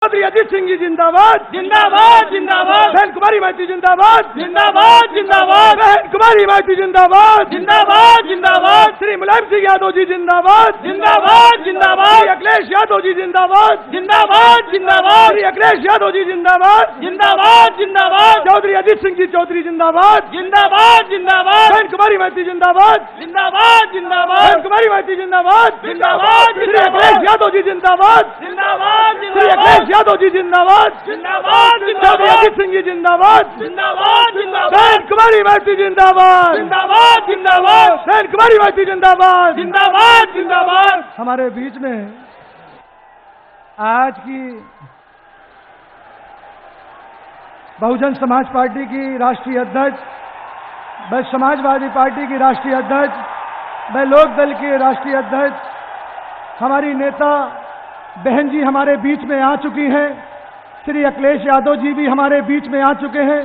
चौधरी अजीत सिंह जी जिंदाबाद जिंदाबाद जिंदाबाद। बहन कुमारी माइती जिंदाबाद जिंदाबाद जिंदाबाद। बहन कुमारी माइती जिंदाबाद जिंदाबाद जिंदाबाद। श्री मुलायम सिंह यादव जी जिंदाबाद जिंदाबाद जिंदाबाद। श्री अखिलेश यादव जी जिंदाबाद जिंदाबाद जिंदाबाद। श्री अखिलेश यादव जी जिंदाबाद जिंदाबाद जिंदाबाद। चौधरी अजीत सिंह जी चौधरी जिंदाबाद जिंदाबाद जिंदाबाद। बहन कुमारी माइती जिंदाबाद जिंदाबाद जिंदाबाद। बहन कुमारी माइती जिंदाबाद जिंदाबाद श्री अखिलेश यादव जी जिंदाबाद जिंदाबाद श्री जिंदाबाद। अखिलेश यादव जी जिंदाबाद जिंदाबाद चौधरी जिंदाबाद। अजीत सिंह जी जिंदाबाद जिंदाबाद जिंदाबाद। बहन कुमारी माइती जिंदाबाद जिंदाबाद जिंदाबाद। बहन कुमारी माइती जिंदाबाद जिंदाबाद जिंदाबाद। हमारे बीच में आज की बहुजन समाज पार्टी की राष्ट्रीय अध्यक्ष, व समाजवादी पार्टी की राष्ट्रीय अध्यक्ष, व लोकदल के राष्ट्रीय अध्यक्ष हमारी नेता बहन जी हमारे बीच में आ चुकी हैं। श्री अखिलेश यादव जी भी हमारे बीच में आ चुके हैं।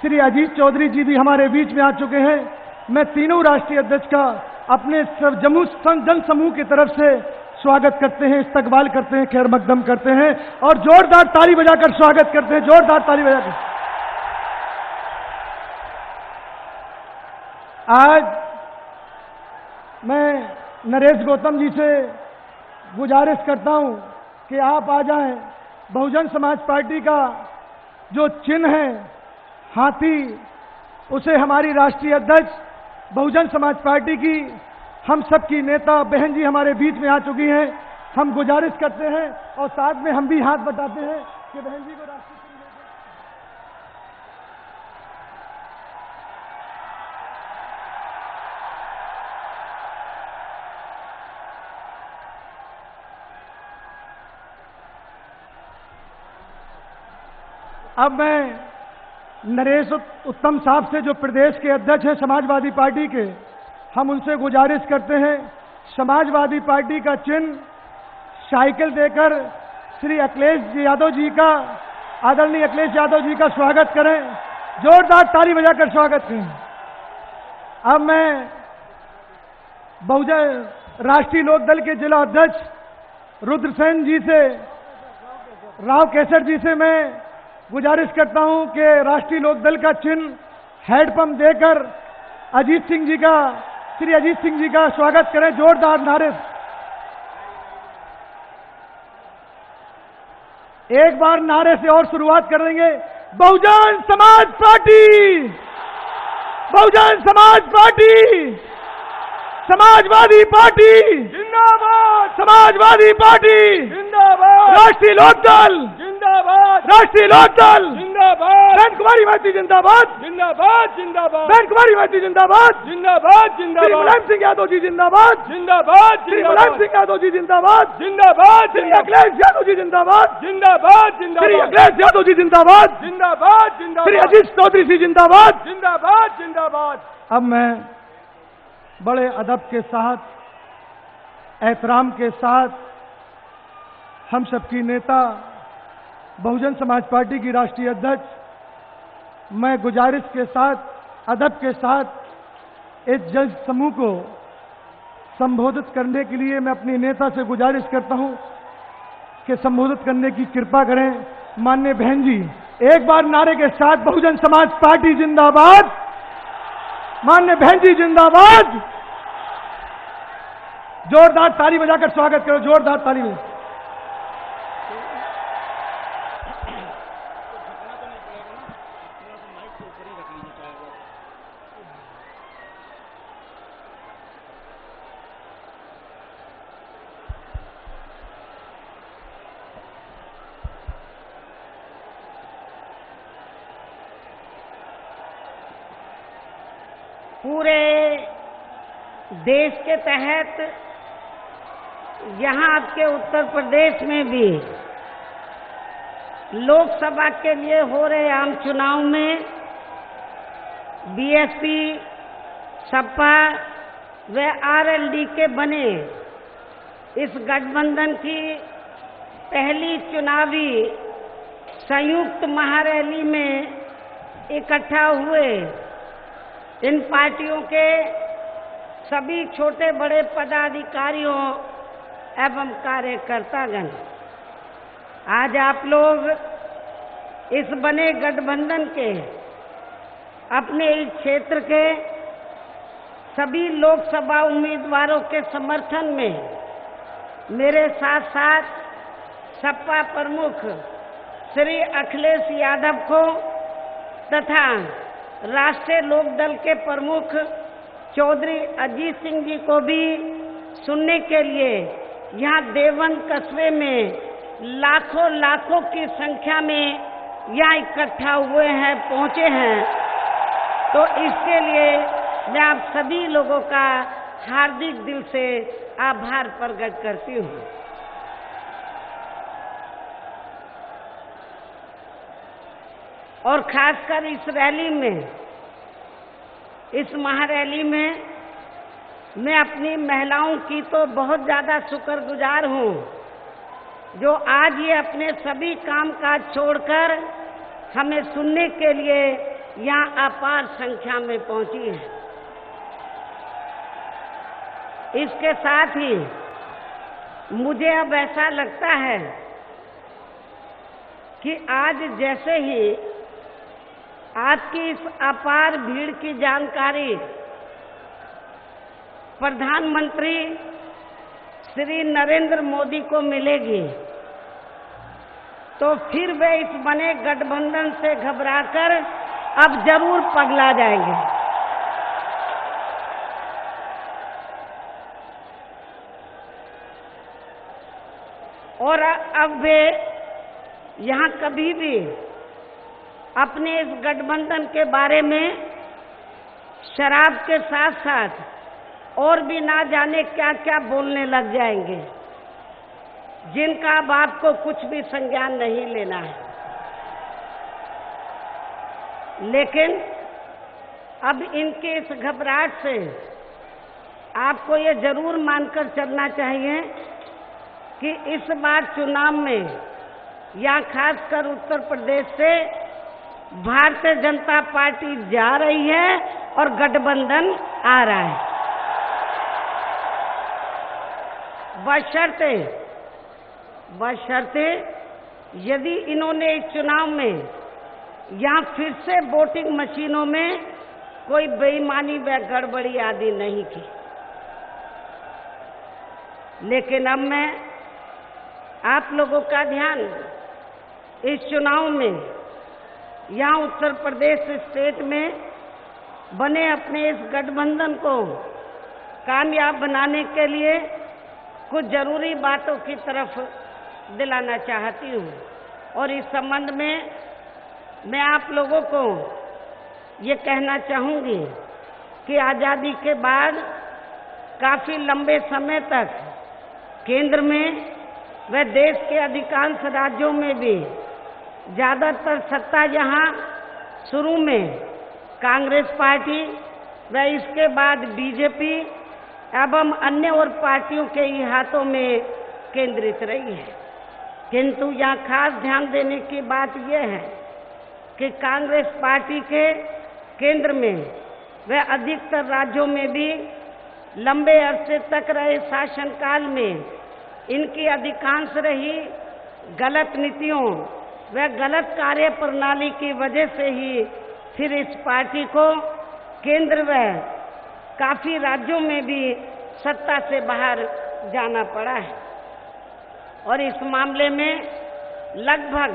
श्री अजीत चौधरी जी भी हमारे बीच में आ चुके हैं। मैं तीनों राष्ट्रीय अध्यक्ष का अपने जन समूह की तरफ से स्वागत करते हैं, इस्तकबाल करते हैं, खैर मकदम करते हैं और जोरदार ताली बजाकर स्वागत करते हैं, जोरदार ताली बजाकर। आज मैं नरेश गौतम जी से गुजारिश करता हूं कि आप आ जाएं। बहुजन समाज पार्टी का जो चिन्ह है हाथी, उसे हमारी राष्ट्रीय अध्यक्ष बहुजन समाज पार्टी की हम सबकी नेता बहन जी हमारे बीच में आ चुकी हैं। हम गुजारिश करते हैं और साथ में हम भी हाथ बटाते हैं कि बहन जी को राष्ट्रीय अब मैं नरेश उत्तम साहब से, जो प्रदेश के अध्यक्ष हैं समाजवादी पार्टी के, हम उनसे गुजारिश करते हैं समाजवादी पार्टी का चिन्ह साइकिल देकर श्री अखिलेश यादव जी का, आदरणीय अखिलेश यादव जी का स्वागत करें, जोरदार ताली बजाकर स्वागत करें। अब मैं बहुजन राष्ट्रीय लोकदल के जिला अध्यक्ष रुद्रसेन जी से, राव केसर जी से मैं गुजारिश करता हूं कि राष्ट्रीय लोकदल का चिन्ह हैंडपंप देकर अजीत सिंह जी का, श्री अजीत सिंह जी का स्वागत करें, जोरदार नारे। एक बार नारे से और शुरुआत करेंगे। Bahujan Samaj party, Bahujan Samaj party, Samajwadi party जिंदाबाद। समाजवादी पार्टी जिंदाबाद। राष्ट्रीय लोकदल जिंदाबाद। राष्ट्रीय लोकदल जिंदाबाद। बहन कुमारी माइती जिंदाबाद जिंदाबाद जिंदाबाद। बहन कुमारी माइती जिंदाबाद जिंदाबाद श्री जिंदाबाद। मुलायम सिंह यादव जी जिंदाबाद जिंदाबाद श्री मुलायम सिंह यादव जी जिंदाबाद जिंदाबाद। श्री अखिलेश यादव जी जिंदाबाद जिंदाबाद श्री जिंदाबाद। अखिलेश यादव जी जिंदाबाद जिंदाबाद श्री जिंदाबाद। अजीत चौधरी जी जिंदाबाद। जिंदाबाद जिंदाबाद। अब मैं बड़े अदब के साथ, एहतराम के साथ हम सबकी नेता बहुजन समाज पार्टी की राष्ट्रीय अध्यक्ष, मैं गुजारिश के साथ, अदब के साथ इस जन समूह को संबोधित करने के लिए मैं अपनी नेता से गुजारिश करता हूं कि संबोधित करने की कृपा करें। माननीय बहन जी, एक बार नारे के साथ बहुजन समाज पार्टी जिंदाबाद, माननीय बहन जी जिंदाबाद, जोरदार ताली बजाकर स्वागत करो, जोरदार ताली बजा। पूरे देश के तहत यहाँ आपके उत्तर प्रदेश में भी लोकसभा के लिए हो रहे आम चुनाव में बीएसपी, सपा व आरएलडी के बने इस गठबंधन की पहली चुनावी संयुक्त महारैली में इकट्ठा हुए इन पार्टियों के सभी छोटे बड़े पदाधिकारियों एवं कार्यकर्तागण, आज आप लोग इस बने गठबंधन के अपने इस क्षेत्र के सभी लोकसभा उम्मीदवारों के समर्थन में मेरे साथ साथ सपा प्रमुख श्री अखिलेश यादव को तथा राष्ट्रीय लोकदल के प्रमुख चौधरी अजीत सिंह जी को भी सुनने के लिए यहाँ देवबंद कस्बे में लाखों की संख्या में यहाँ इकट्ठा हुए हैं, पहुंचे हैं। तो इसके लिए मैं आप सभी लोगों का हार्दिक दिल से आभार प्रकट करती हूँ। और खासकर इस रैली में, इस महारैली में मैं अपनी महिलाओं की तो बहुत ज़्यादा शुक्रगुजार हूँ जो आज ये अपने सभी कामकाज छोड़कर हमें सुनने के लिए यहाँ अपार संख्या में पहुँची है। इसके साथ ही मुझे अब ऐसा लगता है कि आज जैसे ही आपकी इस अपार भीड़ की जानकारी प्रधानमंत्री श्री नरेंद्र मोदी को मिलेगी तो फिर वे इस बने गठबंधन से घबराकर अब जरूर पगला जाएंगे। और अब वे यहाँ कभी भी अपने इस गठबंधन के बारे में शराब के साथ साथ और भी ना जाने क्या क्या बोलने लग जाएंगे, जिनका अब आपको कुछ भी संज्ञान नहीं लेना है। लेकिन अब इनके इस घबराहट से आपको ये जरूर मानकर चलना चाहिए कि इस बार चुनाव में या खासकर उत्तर प्रदेश से भारतीय जनता पार्टी जा रही है और गठबंधन आ रहा है। बशर्ते यदि इन्होंने इस चुनाव में या फिर से वोटिंग मशीनों में कोई बेईमानी व गड़बड़ी आदि नहीं की। लेकिन अब मैं आप लोगों का ध्यान इस चुनाव में यहाँ उत्तर प्रदेश स्टेट में बने अपने इस गठबंधन को कामयाब बनाने के लिए कुछ जरूरी बातों की तरफ दिलाना चाहती हूँ। और इस संबंध में मैं आप लोगों को ये कहना चाहूँगी कि आज़ादी के बाद काफ़ी लंबे समय तक केंद्र में व देश के अधिकांश राज्यों में भी ज़्यादातर सत्ता यहाँ शुरू में कांग्रेस पार्टी व इसके बाद बीजेपी एवं अन्य और पार्टियों के ही हाथों में केंद्रित रही है। किंतु यहाँ खास ध्यान देने की बात यह है कि कांग्रेस पार्टी के केंद्र में व अधिकतर राज्यों में भी लंबे अरसे तक रहे शासनकाल में इनकी अधिकांश रही गलत नीतियों व गलत कार्य प्रणाली की वजह से ही फिर इस पार्टी को केंद्र व काफ़ी राज्यों में भी सत्ता से बाहर जाना पड़ा है। और इस मामले में लगभग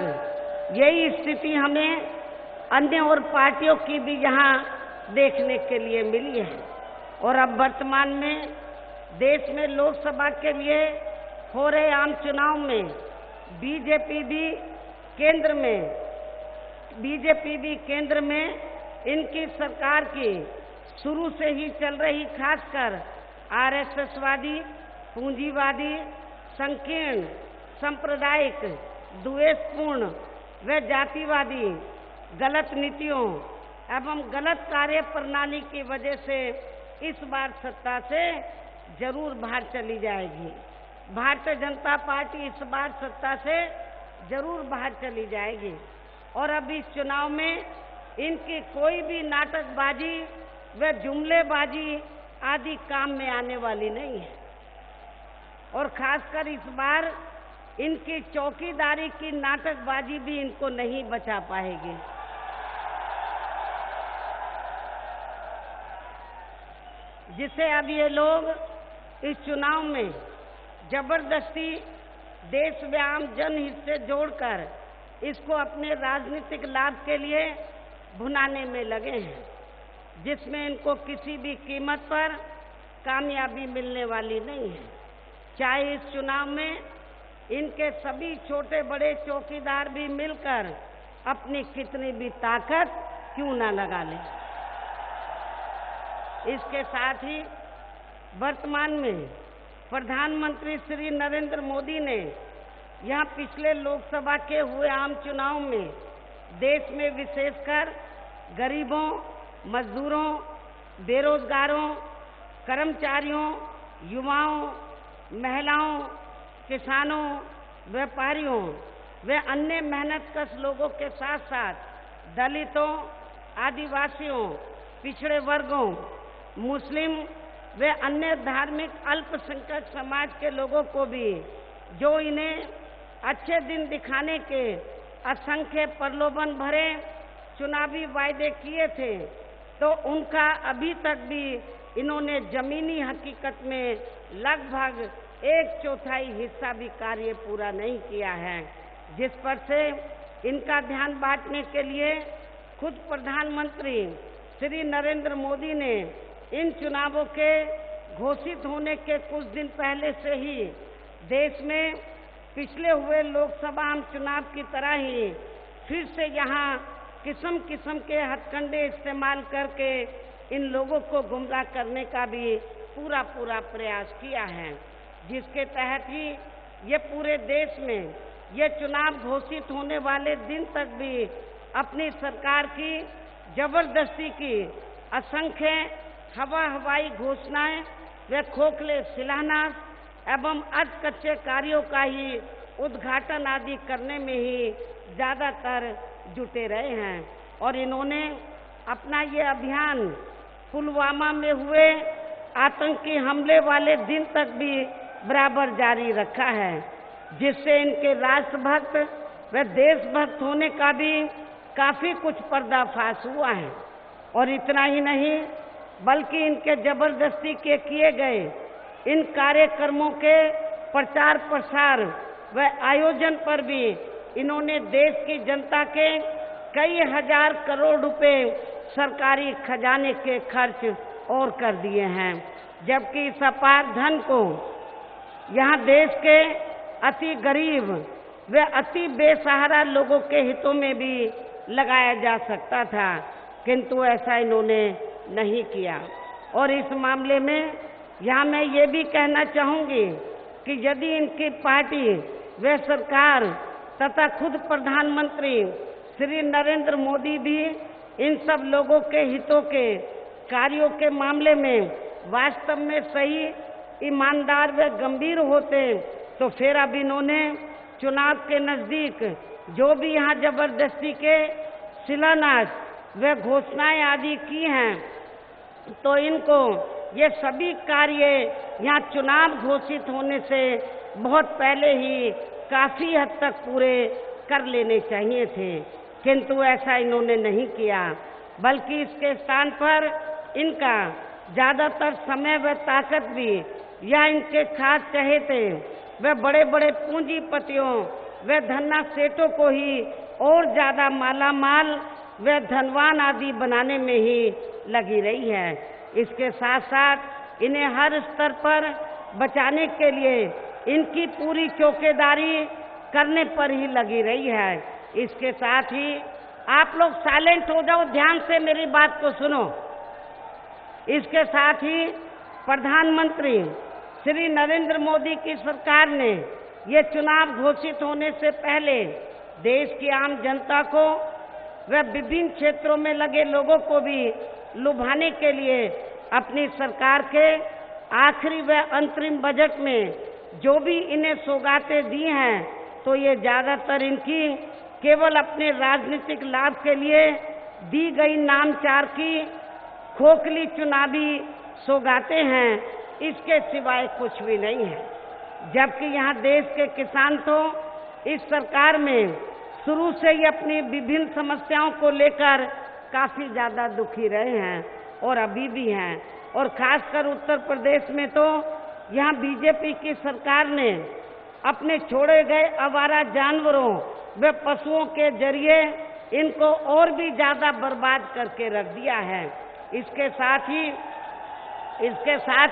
यही स्थिति हमें अन्य और पार्टियों की भी यहाँ देखने के लिए मिली है। और अब वर्तमान में देश में लोकसभा के लिए हो रहे आम चुनाव में बीजेपी भी केंद्र में इनकी सरकार की शुरू से ही चल रही खासकर आरएसएसवादी, पूंजीवादी, संकीर्ण, सांप्रदायिक, द्वेषपूर्ण व जातिवादी गलत नीतियों एवं गलत कार्य प्रणाली की वजह से इस बार सत्ता से जरूर बाहर चली जाएगी। भारतीय जनता पार्टी इस बार सत्ता से जरूर बाहर चली जाएगी। और अब इस चुनाव में इनकी कोई भी नाटकबाजी व जुमलेबाजी आदि काम में आने वाली नहीं है। और खासकर इस बार इनकी चौकीदारी की नाटकबाजी भी इनको नहीं बचा पाएगी। जिसे अब ये लोग इस चुनाव में जबरदस्ती देश में आम जनहित से जोड़कर इसको अपने राजनीतिक लाभ के लिए भुनाने में लगे हैं, जिसमें इनको किसी भी कीमत पर कामयाबी मिलने वाली नहीं है। चाहे इस चुनाव में इनके सभी छोटे बड़े चौकीदार भी मिलकर अपनी कितनी भी ताकत क्यों ना लगा लें। इसके साथ ही वर्तमान में प्रधानमंत्री श्री नरेंद्र मोदी ने यहाँ पिछले लोकसभा के हुए आम चुनाव में देश में विशेषकर गरीबों, मजदूरों, बेरोजगारों, कर्मचारियों, युवाओं, महिलाओं, किसानों, व्यापारियों व अन्य मेहनतकश लोगों के साथ साथ दलितों, आदिवासियों, पिछड़े वर्गों, मुस्लिम व अन्य धार्मिक अल्पसंख्यक समाज के लोगों को भी, जो इन्हें अच्छे दिन दिखाने के असंख्य प्रलोभन भरे चुनावी वायदे किए थे, तो उनका अभी तक भी इन्होंने जमीनी हकीकत में लगभग 1/4 हिस्सा भी कार्य पूरा नहीं किया है, जिस पर से इनका ध्यान बांटने के लिए खुद प्रधानमंत्री श्री नरेंद्र मोदी ने इन चुनावों के घोषित होने के कुछ दिन पहले से ही देश में पिछले हुए लोकसभा आम चुनाव की तरह ही फिर से यहाँ किस्म किस्म के हथकंडे इस्तेमाल करके इन लोगों को गुमराह करने का भी पूरा प्रयास किया है, जिसके तहत ही ये पूरे देश में ये चुनाव घोषित होने वाले दिन तक भी अपनी सरकार की जबरदस्ती की असंख्य हवाई घोषणाएं व खोखले शिलान्यास एवं अधकच्चे कार्यों का ही उद्घाटन आदि करने में ही ज्यादातर जुटे रहे हैं। और इन्होंने अपना ये अभियान पुलवामा में हुए आतंकी हमले वाले दिन तक भी बराबर जारी रखा है, जिससे इनके राष्ट्रभक्त व देशभक्त होने का भी काफी कुछ पर्दाफाश हुआ है। और इतना ही नहीं, बल्कि इनके जबरदस्ती के किए गए इन कार्यक्रमों के प्रचार प्रसार व आयोजन पर भी इन्होंने देश की जनता के कई हजार करोड़ रुपए सरकारी खजाने के खर्च और कर दिए हैं, जबकि इस अपार धन को यहाँ देश के अति गरीब व अति बेसहारा लोगों के हितों में भी लगाया जा सकता था, किंतु ऐसा इन्होंने नहीं किया। और इस मामले में यहाँ मैं ये भी कहना चाहूंगी कि यदि इनकी पार्टी व सरकार तथा खुद प्रधानमंत्री श्री नरेंद्र मोदी भी इन सब लोगों के हितों के कार्यों के मामले में वास्तव में सही, ईमानदार व गंभीर होते, तो फिर अब इन्होंने चुनाव के नजदीक जो भी यहाँ जबरदस्ती के शिलान्यास व घोषणाएं आदि की हैं, तो इनको ये सभी कार्य यहाँ चुनाव घोषित होने से बहुत पहले ही काफी हद तक पूरे कर लेने चाहिए थे, किंतु ऐसा इन्होंने नहीं किया, बल्कि इसके स्थान पर इनका ज्यादातर समय व ताकत भी या इनके खास चहेते व बड़े बड़े पूंजीपतियों व धन्ना सेठों को ही और ज्यादा मालामाल व धनवान आदि बनाने में ही लगी रही है। इसके साथ साथ इन्हें हर स्तर पर बचाने के लिए इनकी पूरी चौकीदारी करने पर ही लगी रही है। इसके साथ ही आप लोग साइलेंट हो जाओ, ध्यान से मेरी बात को सुनो। इसके साथ ही प्रधानमंत्री श्री नरेंद्र मोदी की सरकार ने ये चुनाव घोषित होने से पहले देश की आम जनता को व विभिन्न क्षेत्रों में लगे लोगों को भी लुभाने के लिए अपनी सरकार के आखिरी व अंतरिम बजट में जो भी इन्हें सौगातें दी हैं, तो ये ज्यादातर इनकी केवल अपने राजनीतिक लाभ के लिए दी गई नामचार की खोखली चुनावी सौगातें हैं, इसके सिवाय कुछ भी नहीं है। जबकि यहाँ देश के किसान तो इस सरकार में शुरू से ही अपनी विभिन्न समस्याओं को लेकर काफी ज्यादा दुखी रहे हैं और अभी भी हैं। और खासकर उत्तर प्रदेश में तो यहाँ बीजेपी की सरकार ने अपने छोड़े गए आवारा जानवरों व पशुओं के जरिए इनको और भी ज्यादा बर्बाद करके रख दिया है। इसके साथ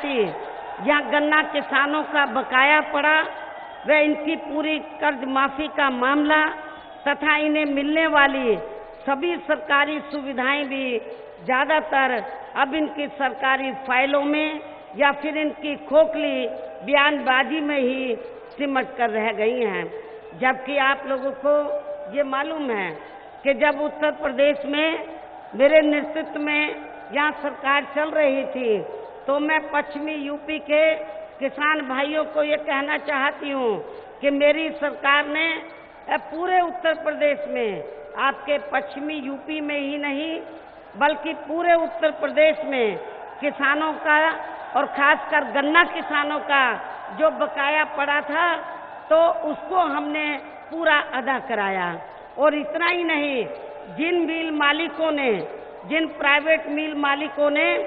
ही यहाँ गन्ना किसानों का बकाया पड़ा व इनकी पूरी कर्ज माफी का मामला तथा इन्हें मिलने वाली सभी सरकारी सुविधाएं भी ज्यादातर अब इनकी सरकारी फाइलों में या फिर इनकी खोखली बयानबाजी में ही सिमट कर रह गई हैं। जबकि आप लोगों को ये मालूम है कि जब उत्तर प्रदेश में मेरे नेतृत्व में यहाँ सरकार चल रही थी तो मैं पश्चिमी यूपी के किसान भाइयों को ये कहना चाहती हूँ कि मेरी सरकार ने पूरे उत्तर प्रदेश में, आपके पश्चिमी यूपी में ही नहीं बल्कि पूरे उत्तर प्रदेश में किसानों का और खासकर गन्ना किसानों का जो बकाया पड़ा था तो उसको हमने पूरा अदा कराया। और इतना ही नहीं, जिन प्राइवेट मिल मालिकों ने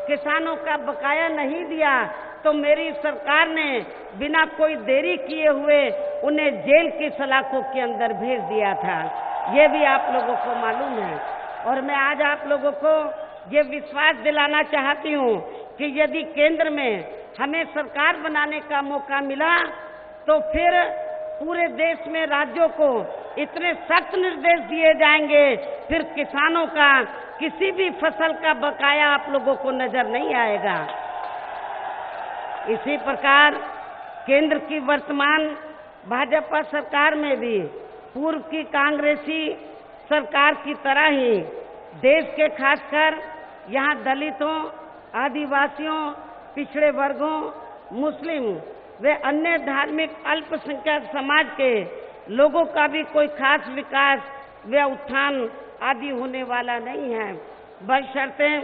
किसानों का बकाया नहीं दिया तो मेरी सरकार ने बिना कोई देरी किए हुए उन्हें जेल की सलाखों के अंदर भेज दिया था। ये भी आप लोगों को मालूम है। और मैं आज आप लोगों को ये विश्वास दिलाना चाहती हूँ कि यदि केंद्र में हमें सरकार बनाने का मौका मिला तो फिर पूरे देश में राज्यों को इतने सख्त निर्देश दिए जाएंगे, फिर किसानों का किसी भी फसल का बकाया आप लोगों को नजर नहीं आएगा। इसी प्रकार केंद्र की वर्तमान भाजपा सरकार में भी पूर्व की कांग्रेसी सरकार की तरह ही देश के खासकर यहाँ दलितों, आदिवासियों, पिछड़े वर्गों, मुस्लिम व अन्य धार्मिक अल्पसंख्यक समाज के लोगों का भी कोई खास विकास व उत्थान आदि होने वाला नहीं है। बशर्ते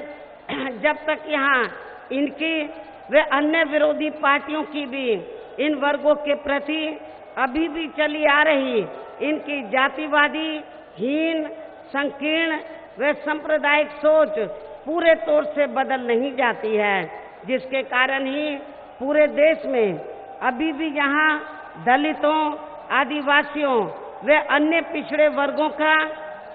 जब तक यहाँ इनकी व अन्य विरोधी पार्टियों की भी इन वर्गों के प्रति अभी भी चली आ रही इनकी जातिवादी, हीन, संकीर्ण व सांप्रदायिक सोच पूरे तौर से बदल नहीं जाती है, जिसके कारण ही पूरे देश में अभी भी यहाँ दलितों, आदिवासियों व अन्य पिछड़े वर्गों का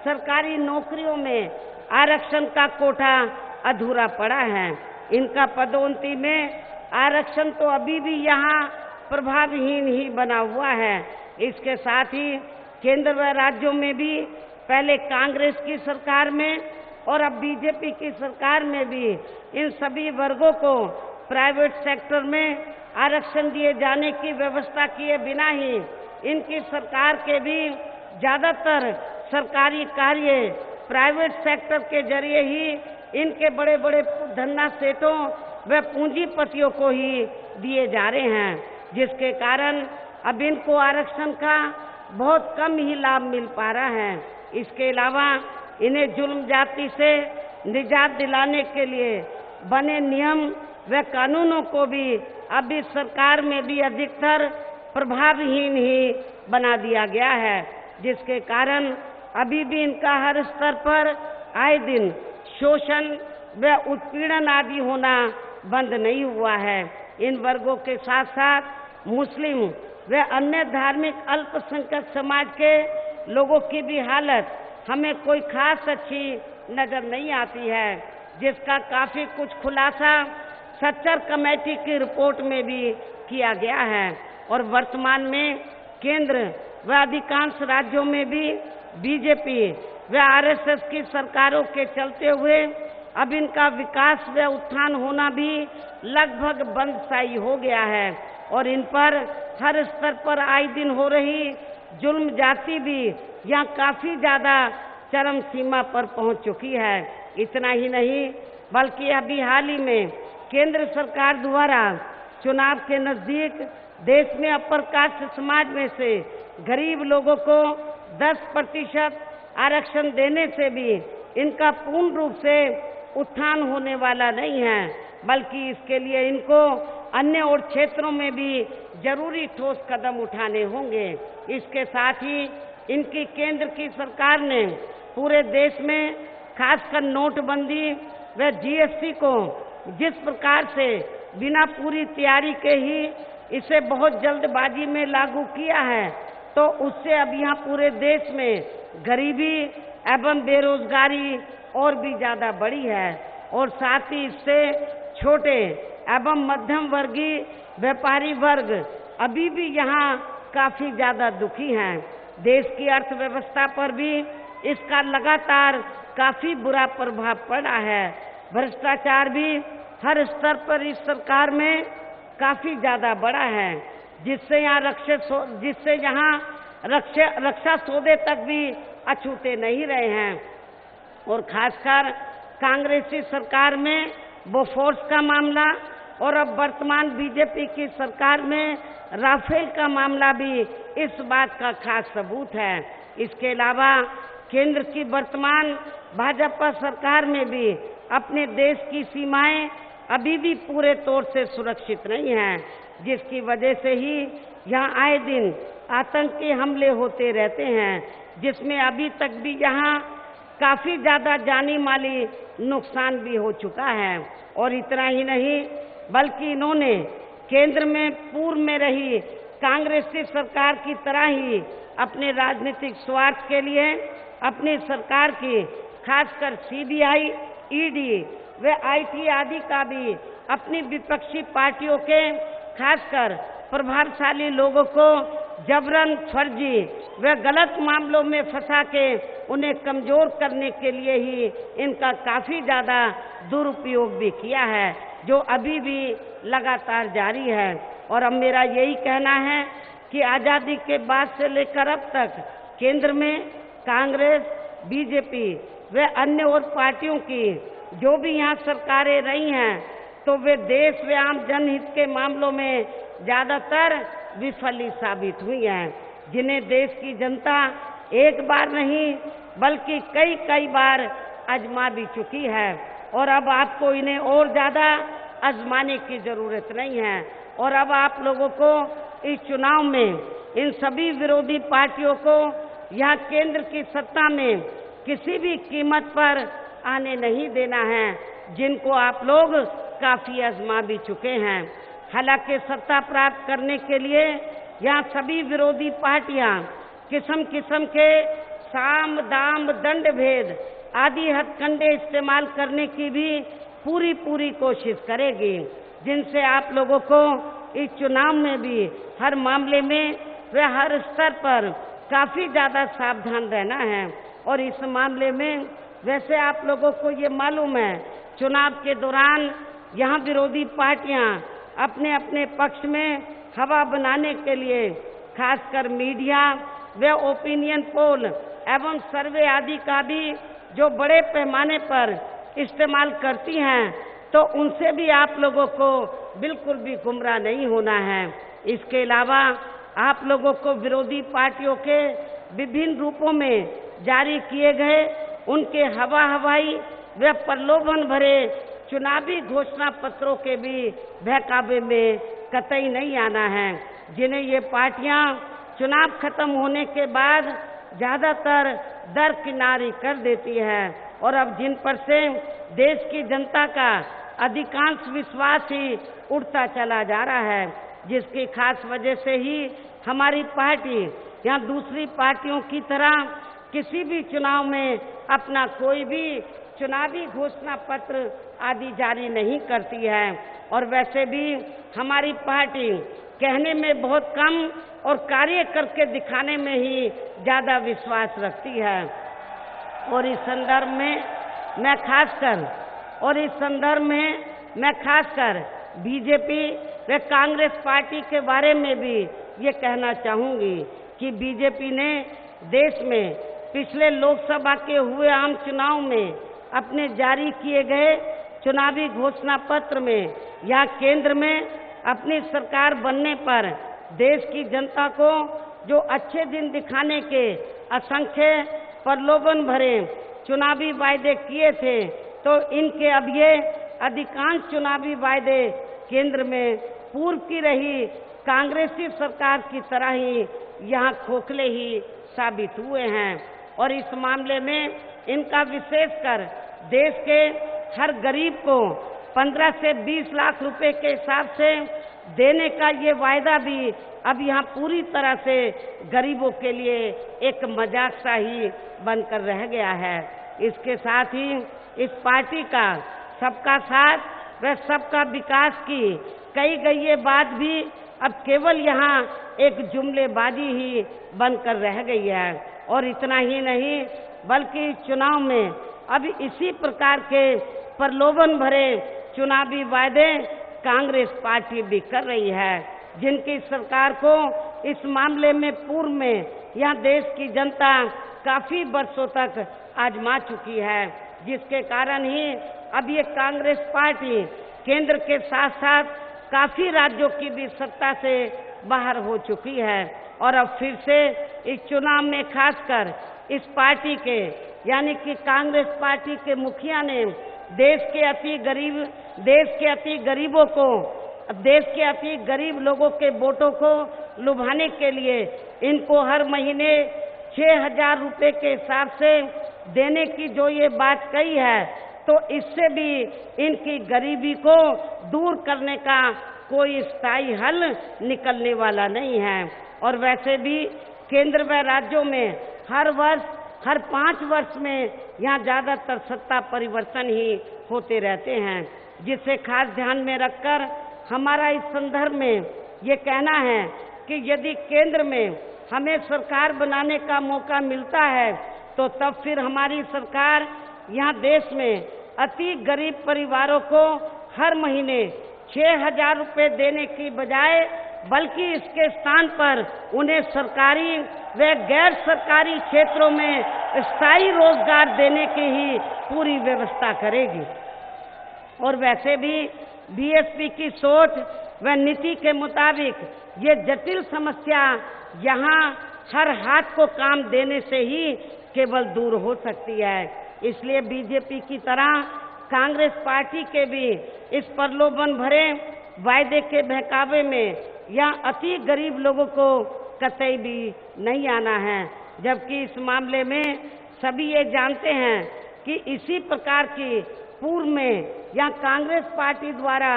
सरकारी नौकरियों में आरक्षण का कोटा अधूरा पड़ा है। इनका पदोन्नति में आरक्षण तो अभी भी यहाँ प्रभावहीन ही बना हुआ है। इसके साथ ही केंद्र व राज्यों में भी पहले कांग्रेस की सरकार में और अब बीजेपी की सरकार में भी इन सभी वर्गों को प्राइवेट सेक्टर में आरक्षण दिए जाने की व्यवस्था किए बिना ही इनकी सरकार के भी ज्यादातर सरकारी कार्य प्राइवेट सेक्टर के जरिए ही इनके बड़े बड़े धन्ना सेठों व पूंजीपतियों को ही दिए जा रहे हैं, जिसके कारण अब इनको आरक्षण का बहुत कम ही लाभ मिल पा रहा है। इसके अलावा इन्हें जुल्म जाति से निजात दिलाने के लिए बने नियम व कानूनों को भी अब इस सरकार में भी अधिकतर प्रभावहीन ही बना दिया गया है, जिसके कारण अभी भी इनका हर स्तर पर आए दिन शोषण व उत्पीड़न आदि होना बंद नहीं हुआ है। इन वर्गों के साथ साथ मुस्लिम व अन्य धार्मिक अल्पसंख्यक समाज के लोगों की भी हालत हमें कोई खास अच्छी नजर नहीं आती है, जिसका काफी कुछ खुलासा सच्चर कमेटी की रिपोर्ट में भी किया गया है। और वर्तमान में केंद्र व अधिकांश राज्यों में भी बीजेपी व आरएसएस की सरकारों के चलते हुए अब इनका विकास व उत्थान होना भी लगभग बंद सा ही हो गया है और इन पर हर स्तर पर आए दिन हो रही जुल्म जाति भी यहाँ काफी ज्यादा चरम सीमा पर पहुंच चुकी है। इतना ही नहीं बल्कि अभी हाल ही में केंद्र सरकार द्वारा चुनाव के नजदीक देश में अपर कास्ट समाज में से गरीब लोगों को 10% आरक्षण देने से भी इनका पूर्ण रूप से उत्थान होने वाला नहीं है, बल्कि इसके लिए इनको अन्य और क्षेत्रों में भी जरूरी ठोस कदम उठाने होंगे। इसके साथ ही इनकी केंद्र की सरकार ने पूरे देश में खासकर नोटबंदी व जीएसटी को जिस प्रकार से बिना पूरी तैयारी के ही इसे बहुत जल्दबाजी में लागू किया है, तो उससे अब यहाँ पूरे देश में गरीबी एवं बेरोजगारी और भी ज्यादा बढ़ी है और साथ ही इससे छोटे एवं मध्यम वर्गीय व्यापारी वर्ग अभी भी यहाँ काफी ज्यादा दुखी हैं। देश की अर्थव्यवस्था पर भी इसका लगातार काफी बुरा प्रभाव पड़ा है। भ्रष्टाचार भी हर स्तर पर इस सरकार में काफी ज्यादा बढ़ा है, जिससे यहाँ रक्षा सौदे तक भी अछूते नहीं रहे हैं। और खासकर कांग्रेसी सरकार में बोफोर्स का मामला और अब वर्तमान बीजेपी की सरकार में राफेल का मामला भी इस बात का खास सबूत है। इसके अलावा केंद्र की वर्तमान भाजपा सरकार में भी अपने देश की सीमाएं अभी भी पूरे तौर से सुरक्षित नहीं हैं, जिसकी वजह से ही यहाँ आए दिन आतंकी हमले होते रहते हैं, जिसमें अभी तक भी यहाँ काफी ज्यादा जानी माली नुकसान भी हो चुका है। और इतना ही नहीं बल्कि इन्होंने केंद्र में पूर्व में रही कांग्रेसी सरकार की तरह ही अपने राजनीतिक स्वार्थ के लिए अपनी सरकार की खासकर सीबीआई, ईडी व आईटी आदि का भी अपनी विपक्षी पार्टियों के खासकर प्रभावशाली लोगों को जबरन फर्जी व गलत मामलों में फंसा के उन्हें कमजोर करने के लिए ही इनका काफी ज्यादा दुरुपयोग भी किया है, जो अभी भी लगातार जारी है। और अब मेरा यही कहना है कि आजादी के बाद से लेकर अब तक केंद्र में कांग्रेस, बीजेपी व अन्य और पार्टियों की जो भी यहाँ सरकारें रही हैं, तो वे देश व आम जनहित के मामलों में ज्यादातर विफली साबित हुई हैं, जिन्हें देश की जनता एक बार नहीं बल्कि कई बार आजमा भी चुकी है। और अब आपको इन्हें और ज्यादा आजमाने की जरूरत नहीं है। और अब आप लोगों को इस चुनाव में इन सभी विरोधी पार्टियों को यहाँ केंद्र की सत्ता में किसी भी कीमत पर आने नहीं देना है, जिनको आप लोग काफी आजमा भी चुके हैं। हालांकि सत्ता प्राप्त करने के लिए यहाँ सभी विरोधी पार्टियां किस्म किस्म के साम दाम दंड भेद आदि हथकंडे इस्तेमाल करने की भी पूरी कोशिश करेगी, जिनसे आप लोगों को इस चुनाव में भी हर मामले में व हर स्तर पर काफी ज्यादा सावधान रहना है। और इस मामले में वैसे आप लोगों को ये मालूम है, चुनाव के दौरान यहाँ विरोधी पार्टियां अपने अपने पक्ष में हवा बनाने के लिए खासकर मीडिया व ओपिनियन पोल एवं सर्वे आदि का भी जो बड़े पैमाने पर इस्तेमाल करती हैं, तो उनसे भी आप लोगों को बिल्कुल भी गुमराह नहीं होना है। इसके अलावा आप लोगों को विरोधी पार्टियों के विभिन्न रूपों में जारी किए गए उनके हवाई व प्रलोभन भरे चुनावी घोषणा पत्रों के भी बहकावे में कतई नहीं आना है, जिन्हें ये पार्टियां चुनाव खत्म होने के बाद ज्यादातर दरकिनारी कर देती है। और अब जिन पर से देश की जनता का अधिकांश विश्वास ही उड़ता चला जा रहा है, जिसकी खास वजह से ही हमारी पार्टी यहाँ दूसरी पार्टियों की तरह किसी भी चुनाव में अपना कोई भी चुनावी घोषणा पत्र आदि जारी नहीं करती है। और वैसे भी हमारी पार्टी कहने में बहुत कम और कार्य करके दिखाने में ही ज्यादा विश्वास रखती है। और इस संदर्भ में मैं खासकर बीजेपी व कांग्रेस पार्टी के बारे में भी ये कहना चाहूंगी कि बीजेपी ने देश में पिछले लोकसभा के हुए आम चुनाव में अपने जारी किए गए चुनावी घोषणा पत्र में या केंद्र में अपनी सरकार बनने पर देश की जनता को जो अच्छे दिन दिखाने के असंख्य प्रलोभन भरे चुनावी वायदे किए थे, तो इनके अब ये अधिकांश चुनावी वायदे केंद्र में पूर्व की रही कांग्रेसी सरकार की तरह ही यहाँ खोखले ही साबित हुए हैं। और इस मामले में इनका विशेषकर देश के हर गरीब को 15 से 20 लाख रुपए के हिसाब से देने का ये वायदा भी अब यहाँ पूरी तरह से गरीबों के लिए एक मजाक सा ही बनकर रह गया है। इसके साथ ही इस पार्टी का सबका साथ व सबका विकास की कही गई ये बात भी अब केवल यहाँ एक जुमलेबाजी ही बनकर रह गई है। और इतना ही नहीं बल्कि चुनाव में अब इसी प्रकार के प्रलोभन भरे चुनावी वायदे कांग्रेस पार्टी भी कर रही है, जिनकी सरकार को इस मामले में पूर्व में यह देश की जनता काफी वर्षों तक आजमा चुकी है, जिसके कारण ही अब ये कांग्रेस पार्टी केंद्र के साथ साथ काफी राज्यों की भी सत्ता से बाहर हो चुकी है। और अब फिर से इस चुनाव में खासकर इस पार्टी के यानी कि कांग्रेस पार्टी के मुखिया ने देश के अति गरीब लोगों के वोटों को लुभाने के लिए इनको हर महीने 6,000 रुपए के हिसाब से देने की जो ये बात कही है, तो इससे भी इनकी गरीबी को दूर करने का कोई स्थायी हल निकलने वाला नहीं है। और वैसे भी केंद्र व राज्यों में हर 5 वर्ष में यहाँ ज्यादातर सत्ता परिवर्तन ही होते रहते हैं, जिसे खास ध्यान में रखकर हमारा इस संदर्भ में ये कहना है कि यदि केंद्र में हमें सरकार बनाने का मौका मिलता है तो तब फिर हमारी सरकार यहाँ देश में अति गरीब परिवारों को हर महीने 6,000 रुपए देने की बजाय बल्कि इसके स्थान पर उन्हें सरकारी व गैर सरकारी क्षेत्रों में स्थायी रोजगार देने की ही पूरी व्यवस्था करेगी। और वैसे भी बीएसपी की सोच व नीति के मुताबिक ये जटिल समस्या यहाँ हर हाथ को काम देने से ही केवल दूर हो सकती है। इसलिए बीजेपी की तरह कांग्रेस पार्टी के भी इस प्रलोभन भरे वायदे के बहकावे में या अति गरीब लोगों को कतई भी नहीं आना है, जबकि इस मामले में सभी ये जानते हैं कि इसी प्रकार की पूर्व में या कांग्रेस पार्टी द्वारा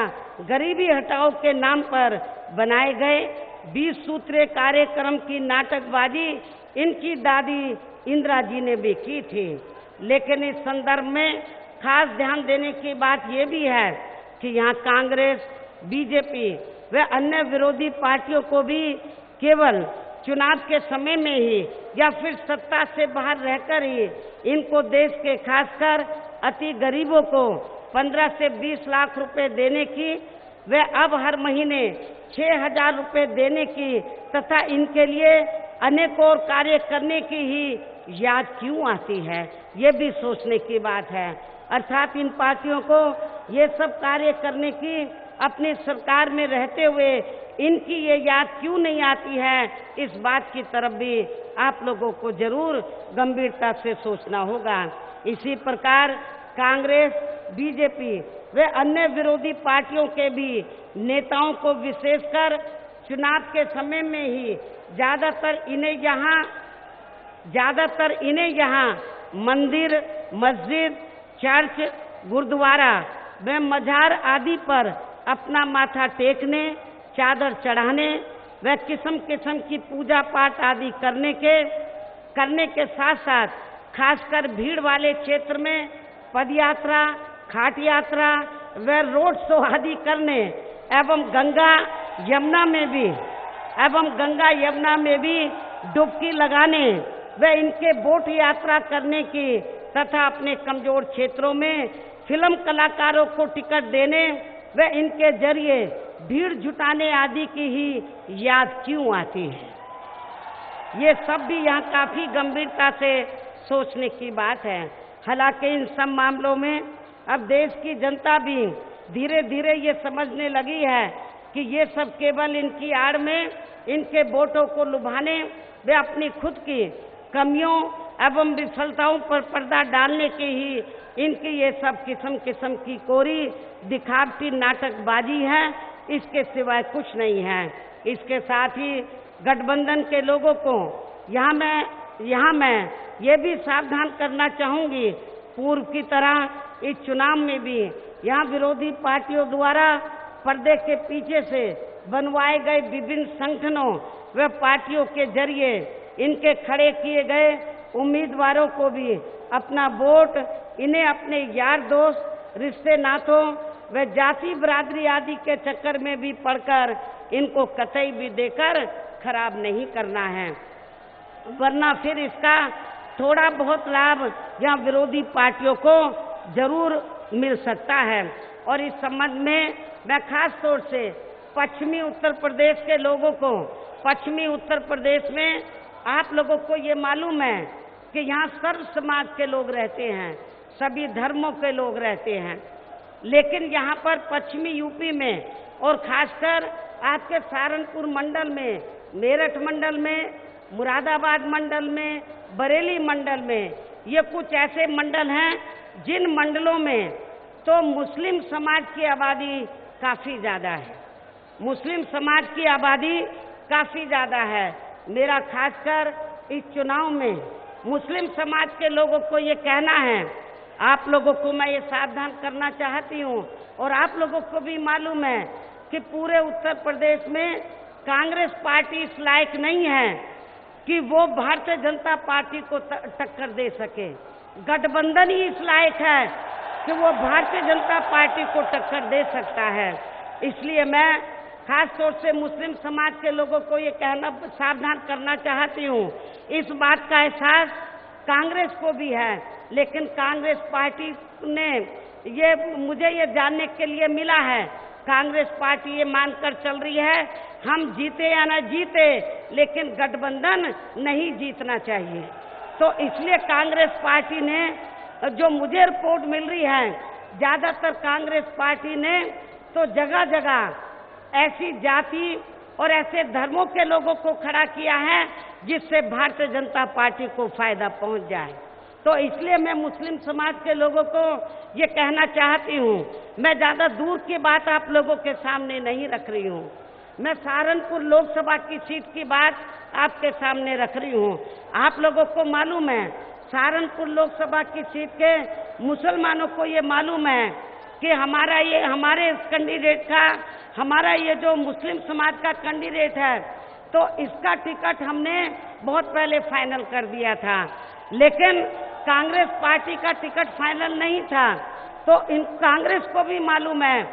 गरीबी हटाओ के नाम पर बनाए गए 20 सूत्रीय कार्यक्रम की नाटकबाजी इनकी दादी इंदिरा जी ने भी की थी। लेकिन इस संदर्भ में खास ध्यान देने की बात ये भी है कि यहाँ कांग्रेस, बीजेपी व अन्य विरोधी पार्टियों को भी केवल चुनाव के समय में ही या फिर सत्ता से बाहर रहकर ही इनको देश के खासकर अति गरीबों को 15 से 20 लाख रुपए देने की व अब हर महीने 6,000 रुपए देने की तथा इनके लिए अनेक और कार्य करने की ही याद क्यों आती है, ये भी सोचने की बात है। अर्थात इन पार्टियों को ये सब कार्य करने की अपनी सरकार में रहते हुए इनकी ये याद क्यों नहीं आती है, इस बात की तरफ भी आप लोगों को जरूर गंभीरता से सोचना होगा। इसी प्रकार कांग्रेस, बीजेपी व अन्य विरोधी पार्टियों के भी नेताओं को विशेषकर चुनाव के समय में ही ज्यादातर इन्हें यहाँ मंदिर, मस्जिद, चर्च, गुरुद्वारा व मजार आदि पर अपना माथा टेकने, चादर चढ़ाने व किस्म किस्म की पूजा पाठ आदि करने के साथ साथ खासकर भीड़ वाले क्षेत्र में पदयात्रा, खाट यात्रा व रोड शो आदि करने एवं गंगा यमुना में भी डुबकी लगाने व इनके बोट यात्रा करने की तथा अपने कमजोर क्षेत्रों में फिल्म कलाकारों को टिकट देने व इनके जरिए भीड़ जुटाने आदि की ही याद क्यों आती है। ये सब भी यहाँ काफी गंभीरता से सोचने की बात है। हालांकि इन सब मामलों में अब देश की जनता भी धीरे धीरे ये समझने लगी है कि ये सब केवल इनकी आड़ में इनके वोटों को लुभाने वे अपनी खुद की कमियों एवं विफलताओं पर पर्दा डालने की ही इनकी ये सब किस्म किस्म की कोरी दिखावटी नाटकबाजी है इसके सिवाय कुछ नहीं है। इसके साथ ही गठबंधन के लोगों को यहाँ मैं ये भी सावधान करना चाहूंगी, पूर्व की तरह इस चुनाव में भी यहाँ विरोधी पार्टियों द्वारा पर्दे के पीछे से बनवाए गए विभिन्न संगठनों व पार्टियों के जरिए इनके खड़े किए गए उम्मीदवारों को भी अपना वोट इन्हें अपने यार दोस्त, रिश्ते नातों व जाति बरादरी आदि के चक्कर में भी पड़कर इनको कतई भी देकर खराब नहीं करना है, वरना फिर इसका थोड़ा बहुत लाभ यहाँ विरोधी पार्टियों को जरूर मिल सकता है। और इस संबंध में मैं खास तौर से पश्चिमी उत्तर प्रदेश के लोगों को, पश्चिमी उत्तर प्रदेश में आप लोगों को ये मालूम है कि यहाँ सर्व समाज के लोग रहते हैं, सभी धर्मों के लोग रहते हैं, लेकिन यहाँ पर पश्चिमी यूपी में और खासकर आपके सहारनपुर मंडल में, मेरठ मंडल में, मुरादाबाद मंडल में, बरेली मंडल में, ये कुछ ऐसे मंडल हैं जिन मंडलों में तो मुस्लिम समाज की आबादी काफ़ी ज़्यादा है, मुस्लिम समाज की आबादी काफ़ी ज़्यादा है। मेरा खासकर इस चुनाव में मुस्लिम समाज के लोगों को ये कहना है, आप लोगों को मैं ये सावधान करना चाहती हूँ और आप लोगों को भी मालूम है कि पूरे उत्तर प्रदेश में कांग्रेस पार्टी इस लायक नहीं है कि वो भारतीय जनता पार्टी को टक्कर दे सके। गठबंधन ही इस लायक है कि वो भारतीय जनता पार्टी को टक्कर दे सकता है। इसलिए मैं खास तौर से मुस्लिम समाज के लोगों को ये कहना, सावधान करना चाहती हूँ। इस बात का एहसास कांग्रेस को भी है, लेकिन कांग्रेस पार्टी ने मुझे ये जानने के लिए मिला है, कांग्रेस पार्टी ये मानकर चल रही है हम जीते या न जीते लेकिन गठबंधन नहीं जीतना चाहिए। तो इसलिए कांग्रेस पार्टी ने, जो मुझे रिपोर्ट मिल रही है, ज़्यादातर कांग्रेस पार्टी ने तो जगह जगह ऐसी जाति और ऐसे धर्मों के लोगों को खड़ा किया है जिससे भारतीय जनता पार्टी को फायदा पहुंच जाए। तो इसलिए मैं मुस्लिम समाज के लोगों को ये कहना चाहती हूँ, मैं ज़्यादा दूर की बात आप लोगों के सामने नहीं रख रही हूँ, मैं सहारनपुर लोकसभा की सीट की बात आपके सामने रख रही हूँ। आप लोगों को मालूम है सहारनपुर लोकसभा की सीट के मुसलमानों को ये मालूम है कि हमारे कैंडिडेट का, हमारा ये जो मुस्लिम समाज का कैंडिडेट है, तो इसका टिकट हमने बहुत पहले फाइनल कर दिया था, लेकिन कांग्रेस पार्टी का टिकट फाइनल नहीं था। तो इन कांग्रेस को भी मालूम है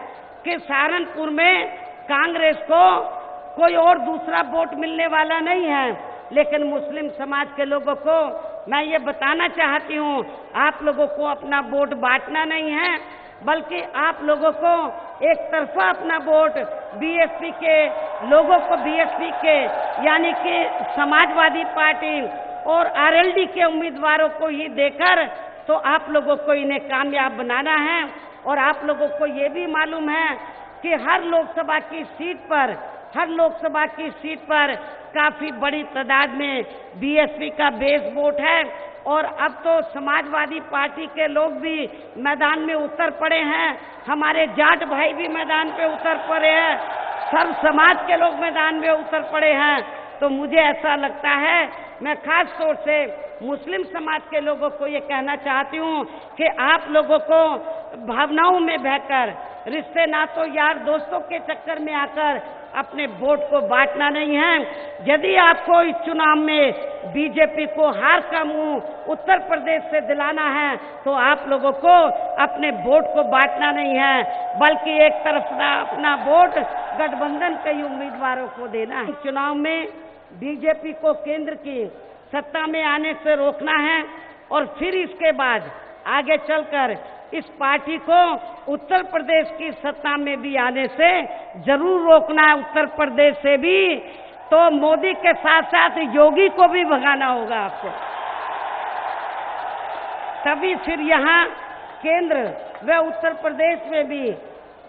कि सहारनपुर में कांग्रेस को कोई और दूसरा वोट मिलने वाला नहीं है, लेकिन मुस्लिम समाज के लोगों को मैं ये बताना चाहती हूँ, आप लोगों को अपना वोट बांटना नहीं है, बल्कि आप लोगों को एक तरफा अपना वोट बीएसपी के लोगों को, बीएसपी के यानी कि समाजवादी पार्टी और आरएलडी के उम्मीदवारों को ही देकर तो आप लोगों को इन्हें कामयाब बनाना है। और आप लोगों को ये भी मालूम है कि हर लोकसभा की सीट पर काफ़ी बड़ी तादाद में बीएसपी का बेस वोट है और अब तो समाजवादी पार्टी के लोग भी मैदान में उतर पड़े हैं, हमारे जाट भाई भी मैदान पे उतर पड़े हैं, सर्व समाज के लोग मैदान में उतर पड़े हैं। तो मुझे ऐसा लगता है, मैं खास तौर से मुस्लिम समाज के लोगों को ये कहना चाहती हूँ कि आप लोगों को भावनाओं में बहकर, रिश्ते नातों यार दोस्तों के चक्कर में आकर अपने वोट को बांटना नहीं है। यदि आपको इस चुनाव में बीजेपी को हार का मुंह उत्तर प्रदेश से दिलाना है तो आप लोगों को अपने वोट को बांटना नहीं है, बल्कि एक तरफ अपना वोट गठबंधन के उम्मीदवारों को देना है। चुनाव में बीजेपी को केंद्र की सत्ता में आने से रोकना है और फिर इसके बाद आगे चलकर इस पार्टी को उत्तर प्रदेश की सत्ता में भी आने से जरूर रोकना है। उत्तर प्रदेश से भी तो मोदी के साथ साथ योगी को भी भगाना होगा आपको, तभी फिर यहाँ केंद्र व उत्तर प्रदेश में भी,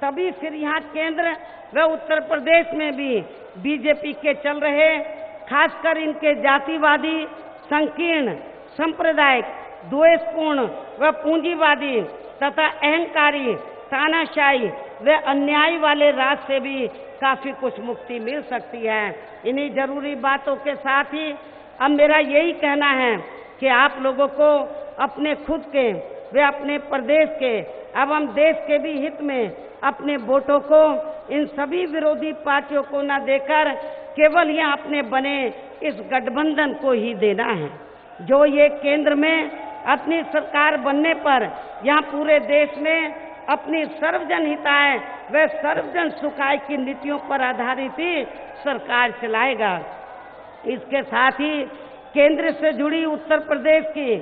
तभी फिर यहाँ केंद्र व उत्तर प्रदेश में भी बीजेपी के चल रहे, खासकर इनके जातिवादी, संकीर्ण, सांप्रदायिक, द्वेषपूर्ण व पूंजीवादी तथा अहंकारी तानाशाही व अन्याय वाले राज से भी काफी कुछ मुक्ति मिल सकती है। इन्हीं जरूरी बातों के साथ ही अब मेरा यही कहना है कि आप लोगों को अपने खुद के वे अपने प्रदेश के एवं देश के भी हित में अपने वोटों को इन सभी विरोधी पार्टियों को न देकर केवल यहाँ अपने बने इस गठबंधन को ही देना है, जो ये केंद्र में अपनी सरकार बनने पर यहाँ पूरे देश में अपनी सर्वजन हिताय व सर्वजन सुखाय की नीतियों पर आधारित ही सरकार चलाएगा। इसके साथ ही केंद्र से जुड़ी उत्तर प्रदेश की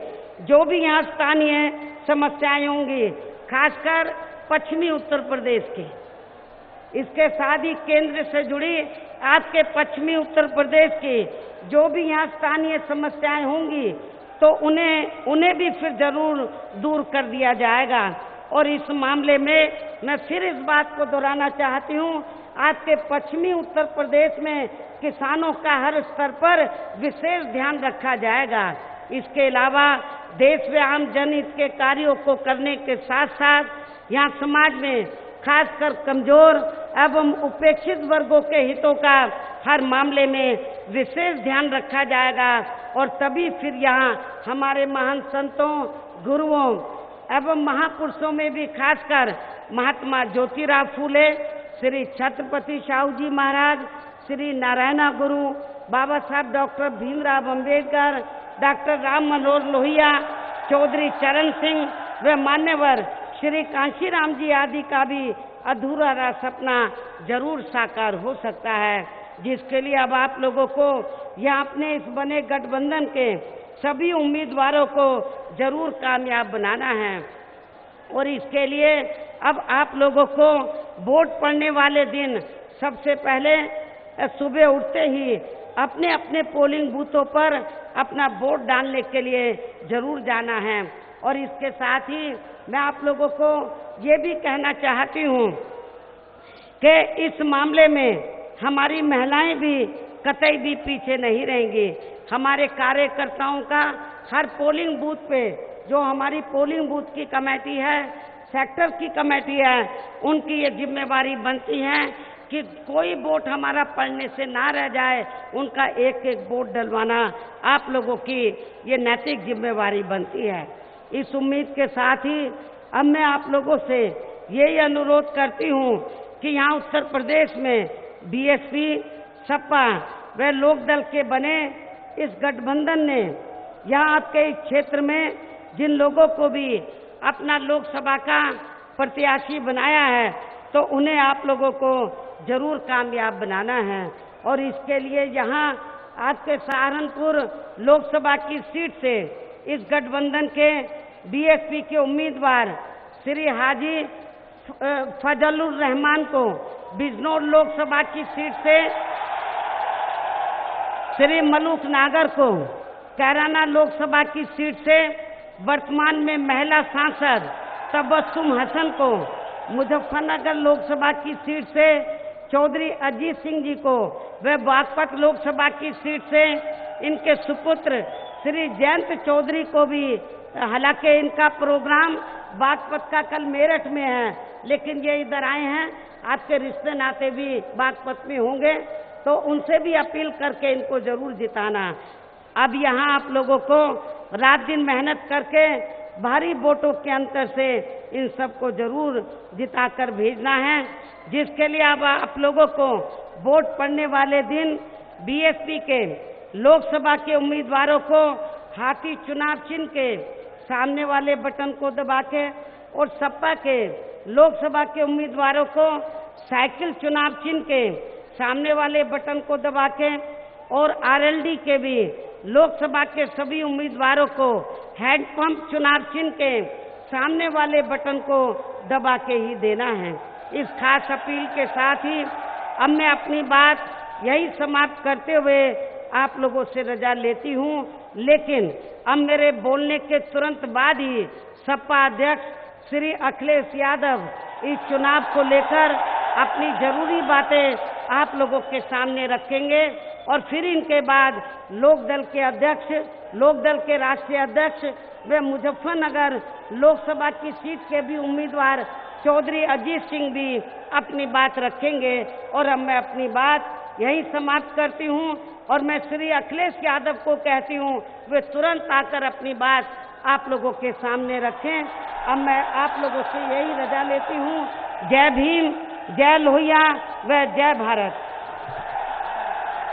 जो भी यहाँ स्थानीय समस्याएं होंगी, खासकर पश्चिमी उत्तर प्रदेश की, इसके साथ ही केंद्र से जुड़ी आपके पश्चिमी उत्तर प्रदेश की जो भी यहाँ स्थानीय समस्याएं होंगी तो उन्हें भी फिर जरूर दूर कर दिया जाएगा। और इस मामले में मैं फिर इस बात को दोहराना चाहती हूँ, आपके पश्चिमी उत्तर प्रदेश में किसानों का हर स्तर पर विशेष ध्यान रखा जाएगा। इसके अलावा देश में आम जनहित के कार्यों को करने के साथ साथ यहाँ समाज में खासकर कमजोर एवं उपेक्षित वर्गों के हितों का हर मामले में विशेष ध्यान रखा जाएगा। और तभी फिर यहाँ हमारे महान संतों, गुरुओं एवं महापुरुषों में भी खासकर महात्मा ज्योतिराव फूले, श्री छत्रपति शाहू जी महाराज, श्री नारायण गुरु, बाबा साहब डॉक्टर भीमराव अंबेडकर, डॉक्टर राम मनोहर लोहिया, चौधरी चरण सिंह व मान्यवर श्री कांशीराम जी आदि का भी अधूरा सपना जरूर साकार हो सकता है, जिसके लिए अब आप लोगों को या अपने इस बने गठबंधन के सभी उम्मीदवारों को जरूर कामयाब बनाना है। और इसके लिए अब आप लोगों को वोट पड़ने वाले दिन सबसे पहले सुबह उठते ही अपने अपने पोलिंग बूथों पर अपना वोट डालने के लिए जरूर जाना है। और इसके साथ ही मैं आप लोगों को ये भी कहना चाहती हूँ कि इस मामले में हमारी महिलाएं भी कतई भी पीछे नहीं रहेंगी। हमारे कार्यकर्ताओं का हर पोलिंग बूथ पे जो हमारी पोलिंग बूथ की कमेटी है, सेक्टर की कमेटी है, उनकी ये जिम्मेवारी बनती है कि कोई वोट हमारा पड़ने से ना रह जाए, उनका एक एक वोट डलवाना आप लोगों की ये नैतिक जिम्मेवारी बनती है। इस उम्मीद के साथ ही अब मैं आप लोगों से यही अनुरोध करती हूँ कि यहाँ उत्तर प्रदेश में बीएसपी, सपा व लोकदल के बने इस गठबंधन ने यहाँ आपके इस क्षेत्र में जिन लोगों को भी अपना लोकसभा का प्रत्याशी बनाया है तो उन्हें आप लोगों को जरूर कामयाब बनाना है। और इसके लिए यहाँ आपके सहारनपुर लोकसभा की सीट से इस गठबंधन के बीएसपी के उम्मीदवार श्री हाजी फजलुर रहमान को बिजनौर लोकसभा की सीट से, श्री मलूक नागर को कैराना लोकसभा की सीट से, वर्तमान में महिला सांसद तबस्सुम हसन को मुजफ्फरनगर लोकसभा की सीट से, चौधरी अजीत सिंह जी को व बागपत लोकसभा की सीट से इनके सुपुत्र श्री जयंत चौधरी को भी, हालांकि इनका प्रोग्राम बागपत का कल मेरठ में है लेकिन ये इधर आए हैं, आपके रिश्ते नाते भी बागपत में होंगे तो उनसे भी अपील करके इनको जरूर जिताना। अब यहाँ आप लोगों को रात दिन मेहनत करके भारी वोटों के अंतर से इन सबको जरूर जिताकर भेजना है, जिसके लिए अब आप लोगों को वोट पड़ने वाले दिन बीएसपी के लोकसभा के उम्मीदवारों को हाथी चुनाव चिन्ह के सामने वाले बटन को दबा के और सपा के लोकसभा के उम्मीदवारों को साइकिल चुनाव चिन्ह के सामने वाले बटन को दबा के और आरएलडी के भी लोकसभा के सभी उम्मीदवारों को हैंडपंप चुनाव चिन्ह के सामने वाले बटन को दबा के ही देना है। इस खास अपील के साथ ही अब मैं अपनी बात यही समाप्त करते हुए आप लोगों से रजा लेती हूँ, लेकिन अब मेरे बोलने के तुरंत बाद ही सपा अध्यक्ष श्री अखिलेश यादव इस चुनाव को लेकर अपनी जरूरी बातें आप लोगों के सामने रखेंगे और फिर इनके बाद लोकदल के अध्यक्ष, लोकदल के राष्ट्रीय अध्यक्ष व मुजफ्फरनगर लोकसभा की सीट के भी उम्मीदवार चौधरी अजीत सिंह भी अपनी बात रखेंगे और अब मैं अपनी बात यहीं समाप्त करती हूं और मैं श्री अखिलेश यादव को कहती हूं वे तुरंत आकर अपनी बात आप लोगों के सामने रखें। अब मैं आप लोगों से यही रजा लेती हूं। जय भीम, जय लोहिया व जय भारत।